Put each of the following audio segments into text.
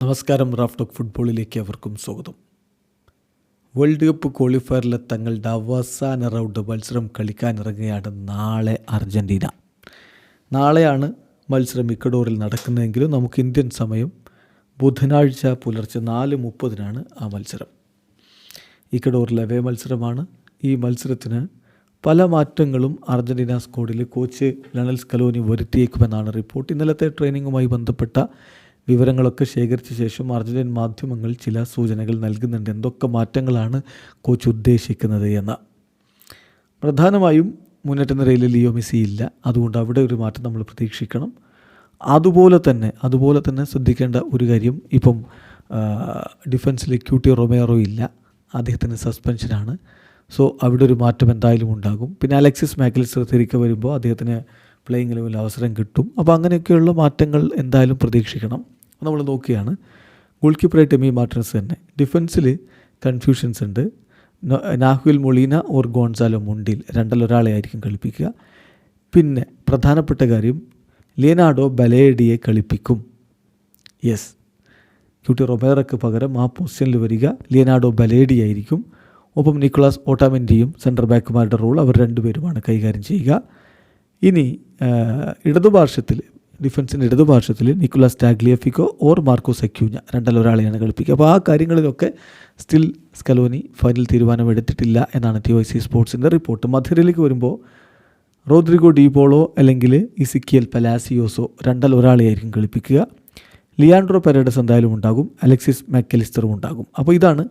നമസ്കാരം. Raf talk ഫുട്ബോളിലേക്ക് അവർക്കും സ്വാഗതം. വേൾഡ് കപ്പ് ക്വാളിഫയറിലെ തങ്ങളുടെ അവസാന റൗണ്ട് മത്സരം കളിക്കാനിറങ്ങുകയാണ് നാളെ അർജൻറ്റീന. നാളെയാണ് മത്സരം ഇക്വഡോറിൽ നടക്കുന്നതെങ്കിലും നമുക്ക് ഇന്ത്യൻ സമയം ബുധനാഴ്ച പുലർച്ചെ 4:30 ആ മത്സരം. ഇക്വഡോറിലെ അവേ മത്സരമാണ്. ഈ മത്സരത്തിന് പല മാറ്റങ്ങളും അർജൻറ്റീന സ്ക്വാഡിൽ കോച്ച് ലയണൽ സ്കലോനി വരുത്തിയേക്കുമെന്നാണ് റിപ്പോർട്ട്. ഇന്നലത്തെ ട്രെയിനിങ്ങുമായി ബന്ധപ്പെട്ട വിവരങ്ങളൊക്കെ ശേഖരിച്ച ശേഷം അർജൻറ്റീൻ മാധ്യമങ്ങൾ ചില സൂചനകൾ നൽകുന്നുണ്ട്. എന്തൊക്കെ മാറ്റങ്ങളാണ് കോച്ച് ഉദ്ദേശിക്കുന്നത് എന്ന്. പ്രധാനമായും മുന്നേറ്റ നിരയിൽ ലിയോ മെസ്സി ഇല്ല, അതുകൊണ്ട് അവിടെ ഒരു മാറ്റം നമ്മൾ പ്രതീക്ഷിക്കണം. അതുപോലെ തന്നെ ശ്രദ്ധിക്കേണ്ട ഒരു കാര്യം, ഇപ്പം ഡിഫൻസിൽ ക്യൂട്ടി റൊമേറോ ഇല്ല, അദ്ദേഹത്തിന് സസ്പെൻഷനാണ്. സോ അവിടെ ഒരു മാറ്റം എന്തായാലും ഉണ്ടാകും. പിന്നെ അലക്സിസ് മാക്കലിസ്റ്റർ തിരികെ വരുമ്പോൾ അദ്ദേഹത്തിന് പ്ലേയിങ് ലെവലിൽ അവസരം കിട്ടും. അപ്പോൾ അങ്ങനെയൊക്കെയുള്ള മാറ്റങ്ങൾ എന്തായാലും പ്രതീക്ഷിക്കണം. നമ്മൾ നോക്കുകയാണ്. ഗോൾ കീപ്പറായിട്ട് എമി മാർട്ടിനസ് തന്നെ. ഡിഫൻസിൽ കൺഫ്യൂഷൻസ് ഉണ്ട്. നാഹുൽ മൊളീന ഓർ ഗോൺസാലോ മുണ്ടിൽ രണ്ടിലൊരാളെ ആയിരിക്കും കളിപ്പിക്കുക. പിന്നെ പ്രധാനപ്പെട്ട കാര്യം, ലിയനാർഡോ ബലേഡിയെ കളിപ്പിക്കും. യെസ്, ക്യൂട്ടി റൊമേറോയ്ക്ക് പകരം ആ പൊസിഷനിൽ വരിക ലിയനാർഡോ ബലേഡി ആയിരിക്കും. ഒപ്പം നിക്കോളാസ് ഓട്ടാമെൻഡിയും സെൻറ്റർ ബാക്കുമാരുടെ റോൾ അവർ രണ്ടുപേരുമാണ് കൈകാര്യം ചെയ്യുക. ഇനി ഡിഫൻസിൻ്റെ ഇടതുപാർശ്വത്തിൽ നിക്കോളാസ് ടാഗ്ലിയഫിക്കോ ഓർ മാർക്കോസ് അക്യൂഞ്ഞ രണ്ടിലൊരാളെയാണ് കളിപ്പിക്കുക. അപ്പോൾ ആ കാര്യങ്ങളിലൊക്കെ സ്റ്റിൽ സ്കലോനി ഫൈനൽ തീരുമാനമെടുത്തിട്ടില്ല എന്നാണ് TYC സ്പോർട്സിൻ്റെ റിപ്പോർട്ട്. മധ്യനിരയിലേക്ക് വരുമ്പോൾ റോദ്രിഗോ ഡീപോളോ അല്ലെങ്കിൽ ഇസിക്കിയൽ പലാസിയോസോ രണ്ടിലൊരാളെയായിരിക്കും കളിപ്പിക്കുക. ലിയാൻഡ്രോ പെരേഡസ് എന്തായാലും ഉണ്ടാകും, അലക്സിസ് മാക്കലിസ്റ്ററും ഉണ്ടാകും. അപ്പോൾ ഇതാണ്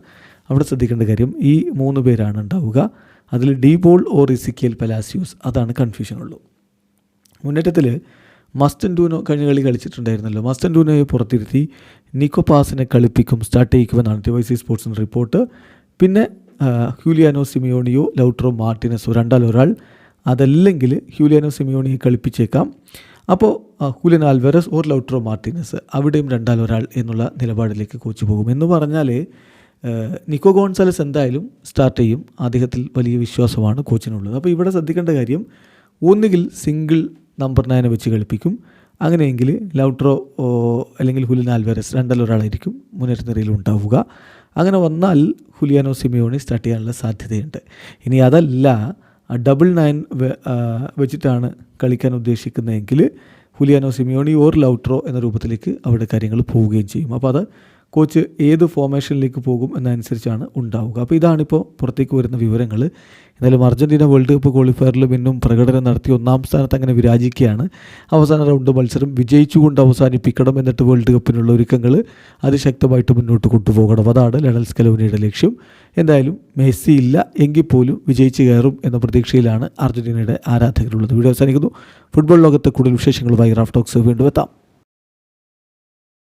അവിടെ ശ്രദ്ധിക്കേണ്ട കാര്യം. ഈ 3 പേരാണ് ഉണ്ടാവുക. അതിൽ ഡീപോൾ ഓർ ഇസിക്കിയൽ പലാസിയോസ്, അതാണ് കൺഫ്യൂഷനുള്ളൂ. മുന്നേറ്റത്തിൽ മസ്റ്റൻഡൂനോ കഴിഞ്ഞ കളി കളിച്ചിട്ടുണ്ടായിരുന്നല്ലോ. മസ്റ്റൻഡൂനോയെ പുറത്തിരുത്തി നിക്കോ പാസിനെ കളിപ്പിക്കും, സ്റ്റാർട്ട് ചെയ്യിക്കുമെന്നാണ് TYC സ്പോർട്സിൻ്റെ റിപ്പോർട്ട്. പിന്നെ ഹ്യൂലിയാനോ സിമിയോണിയോ ലൗട്രോ മാർട്ടിനസോ രണ്ടാലൊരാൾ, അതല്ലെങ്കിൽ ഹ്യൂലിയാനോ സിമിയോണിയെ കളിപ്പിച്ചേക്കാം. അപ്പോൾ Julian Alvarez or Lautaro Martinez, അവിടെയും രണ്ടാലൊരാൾ എന്നുള്ള നിലപാടിലേക്ക് കോച്ച് പോകും. എന്ന് പറഞ്ഞാൽ നിക്കോ ഗോൺസാലസ് എന്തായാലും സ്റ്റാർട്ട് ചെയ്യും. അദ്ദേഹത്തിൽ വലിയ വിശ്വാസമാണ് കോച്ചിനുള്ളത്. അപ്പോൾ ഇവിടെ ശ്രദ്ധിക്കേണ്ട കാര്യം, ഒന്നുകിൽ സിംഗിൾ നമ്പർ 9 വെച്ച് കളിപ്പിക്കും, അങ്ങനെയെങ്കിൽ ലൗട്രോ അല്ലെങ്കിൽ ഹുലിയൻ ആൽവരസ് രണ്ടിലൊരാളായിരിക്കും മുന്നേറ്റ നിരയിൽ ഉണ്ടാവുക. അങ്ങനെ വന്നാൽ ഹുലിയാനോ സിമിയോണി സ്റ്റാർട്ട് ചെയ്യാനുള്ള സാധ്യതയുണ്ട്. ഇനി അതല്ല, ഡബിൾ 9 വെച്ചിട്ടാണ് കളിക്കാൻ ഉദ്ദേശിക്കുന്നതെങ്കിൽ ഹുലിയാനോ സിമിയോണി ഓർ ലൗട്രോ എന്ന രൂപത്തിലേക്ക് അവിടെ കാര്യങ്ങൾ പോവുകയും ചെയ്യും. അപ്പോൾ അത് കോച്ച് ഏത് ഫോർമേഷനിലേക്ക് പോകും എന്നനുസരിച്ചാണ് ഉണ്ടാവുക. അപ്പോൾ ഇതാണിപ്പോൾ പുറത്തേക്ക് വരുന്ന വിവരങ്ങൾ. എന്നാലും അർജൻറ്റീന വേൾഡ് കപ്പ് ക്വാളിഫയറിൽ വീണ്ടും പ്രകടനം നടത്തി 1ാം സ്ഥാനത്ത് അങ്ങനെ വിരാജിക്കുകയാണ്. അവസാന റൗണ്ട് മത്സരം വിജയിച്ചുകൊണ്ട് അവസാനിപ്പിക്കണം, എന്നിട്ട് വേൾഡ് കപ്പിനുള്ള ഒരുക്കങ്ങൾ അതിശക്തമായിട്ട് മുന്നോട്ട് കൊണ്ടുപോകണം. അതാണ് ലയണൽ സ്കലോനിയുടെ ലക്ഷ്യം. എന്തായാലും മെസ്സി ഇല്ല എങ്കിൽ പോലും വിജയിച്ച് കയറും എന്ന പ്രതീക്ഷയിലാണ് അർജൻറ്റീനയുടെ ആരാധകരുള്ളത്. വീഡിയോ അവസാനിക്കുന്നു. ഫുട്ബോൾ ലോകത്തെ കൂടുതൽ വിശേഷങ്ങളുമായി റാഫ് ടോക്സ് വീണ്ടും എത്താം.